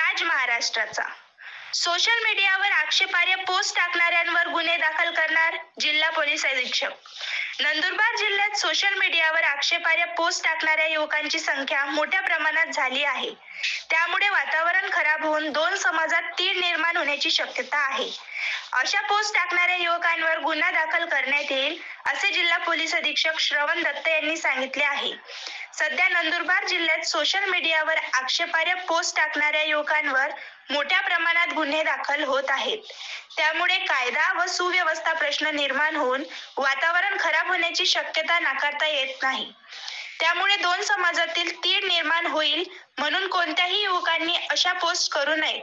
राज महाराष्ट्राचा सोशल मीडियावर आक्षेपार्ह पोस्ट टाकणाऱ्यांवर गुन्हे दाखल करणार जिल्हा पोलीस अधीक्षक। नंदुरबार जिल्ह्यात सोशल मीडियावर आक्षेपार्ह पोस्ट टाकणाऱ्या युवकांची संख्या मोठ्या प्रमाणात झाली आहे। त्यामुळे वातावरण खराब होऊन दोन समाजात तीळ निर्माण होण्याची शक्यता आहे। अशा पोस्ट टाकणाऱ्या युवकांवर गुन्हा दाखल करण्यात येईल असे जिल्हा पोलीस अधीक्षक श्रवण दत्त यांनी सांगितले आहे। सध्या नंदुरबार जिल्ह्यात सोशल मीडियावर आक्षेपार्ह पोस्ट टाकणाऱ्या युवकांवर मोठ्या प्रमाणात गुन्हे दाखल होत आहेत। त्यामुळे कायदा व सुव्यवस्था प्रश्न निर्माण होऊन वातावरण खराब होण्याची शक्यता नाकारता येत नाही। त्यामुळे दोन समाजातील तीळ निर्माण होईल म्हणून कोणत्याही युवकांनी अशा पोस्ट करू नये।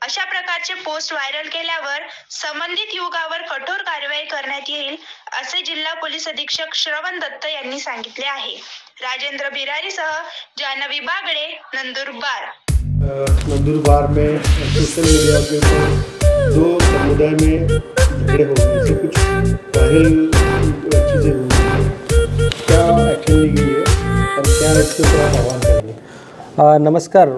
अशा प्रकारचे पोस्ट व्हायरल केल्यावर संबंधित युवकावर कठोर कारवाई करण्यात येईल असे जिल्हा पोलीस अधीक्षक श्रवण दत्त यांनी सांगितले आहे। राजेंद्र बिरारीसह जान्हवी बागड़े, नंदुरबार। नंदुरबार में सोशल मीडिया के दो समुदाय में झगड़े हो गए, ऐसे कुछ वायरल चीज़ें हुई, क्या एक्शन ली गई है और क्या इसके ऊपर आह्वान करेंगे? नमस्कार।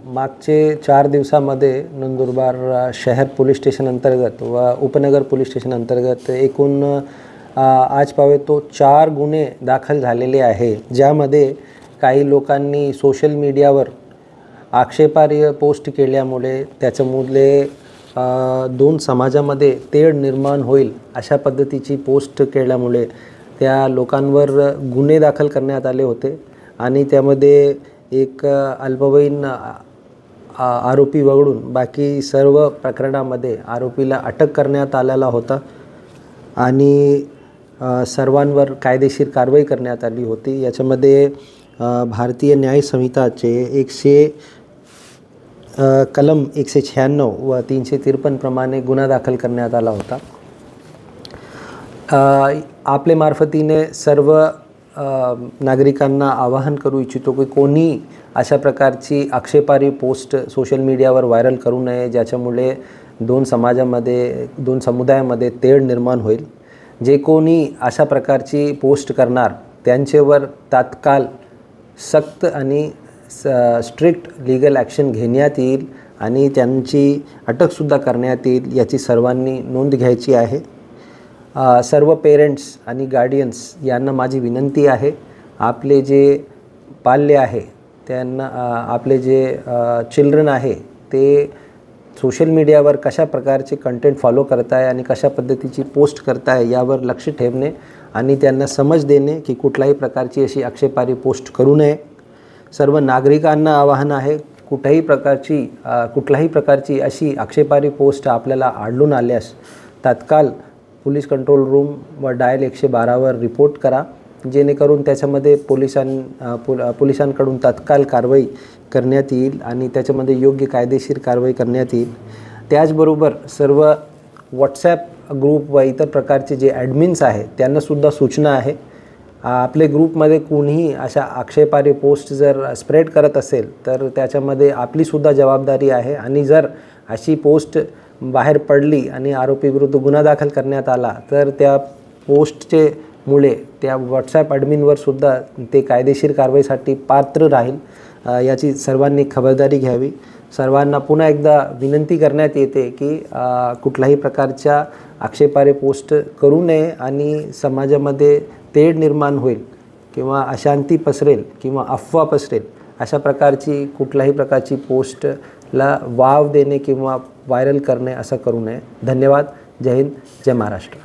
मागचे 4 दिवसामध्ये नंदुरबार शहर पोलीस स्टेशन अंतर्गत व उपनगर पोलीस स्टेशन अंतर्गत एकूण आज पावे तो 4 गुन्हे दाखल झालेले आहे, ज्यामध्ये काही लोकांनी सोशल मीडियावर आक्षेपार्ह पोस्ट केल्यामुळे त्याच्यामुळे दोन समाजामध्ये तेढ निर्माण होईल अशा पद्धतीची पोस्ट केल्यामुळे त्या लोकांवर गुन्हे दाखल करण्यात आले होते आणि त्यामध्ये एक अल्पवयीन आरोपी वगळून बाकी सर्व प्रकरणामध्ये आरोपीला अटक करण्यात आलेला होता आणि सर्वांवर कायदेशीर कारवाई करण्यात आली होती। याच्यामध्ये भारतीय न्याय संहिताचे कलम 196 व 353 प्रमाणे गुन्हा दाखल करण्यात आला होता। आपल्या मार्फतीने सर्व नागरिकांना आवाहन करू इच्छितो की कोणी अशा प्रकारची आक्षेपार्ह पोस्ट सोशल मीडियावर व्हायरल करू नये, ज्याच्यामुळे दोन समुदायामध्ये तेढ निर्माण होईल। जे कोणी अशा प्रकारची पोस्ट करणार त्यांच्यावर तात्काळ सक्त आणि स्ट्रिक्ट लीगल ॲक्शन घेण्यात येईल आणि त्यांची अटकसुद्धा करण्यात येईल, याची सर्वांनी नोंद घ्यायची आहे। सर्व पेरेंट्स आणि गार्डियन्स यांना माझी विनंती आहे, आपले जे पाल्य आहे त्यांना आपले जे चिल्ड्रन आहे ते सोशल मीडियावर कशा प्रकारचे कंटेंट फॉलो करताय आणि कशा पद्धतीची पोस्ट करताय यावर लक्ष ठेवणे आणि त्यांना समज देणे की कुठल्याही प्रकारची अशी आक्षेपार्ह पोस्ट करू नये। सर्व नागरिकांना आवाहन आहे, कुठल्याही प्रकारची अशी आक्षेपार्ह पोस्ट आपल्याला आढळून आल्यास तात्काळ पोलीस कंट्रोल रूम व डायल 112 वर रिपोर्ट करा, जेणेकरून त्याच्यामध्ये पोलिसांकडून तात्काळ कारवाई करण्यात येईल आणि त्याच्यामध्ये योग्य कायदेशीर कारवाई करण्यात येईल। त्याचबरोबर सर्व व्हॉट्सॲप ग्रुप व इतर प्रकारचे जे ॲडमिन्स आहेत त्यांनासुद्धा सूचना आहे, आपले ग्रुपमध्ये कोणीही अशा आक्षेपार्ह पोस्ट जर स्प्रेड करत असेल तर त्याच्यामध्ये आपलीसुद्धा जबाबदारी आहे आणि जर अशी पोस्ट बाहेर पडली आणि आरोपीविरुद्ध गुन्हा दाखल करण्यात आला तर त्या पोस्टचे मुळे त्या व्हॉट्सॲप ॲडमिनवर सुद्धा ते कायदेशीर कारवाईसाठी पात्र राहील, याची सर्वांनी खबरदारी घ्यावी। सर्वांना पुन्हा एकदा विनंती करण्यात येते की कुठल्याही प्रकारच्या आक्षेपार्ह पोस्ट करू नये आणि समाजामध्ये तेढ निर्माण होईल किंवा अशांती पसरेल किंवा अफवा पसरेल अशा प्रकारची कुठल्याही प्रकारची पोस्टला वाव देणे किंवा व्हायरल करणे असं करू नये। धन्यवाद। जय हिंद, जय महाराष्ट्र।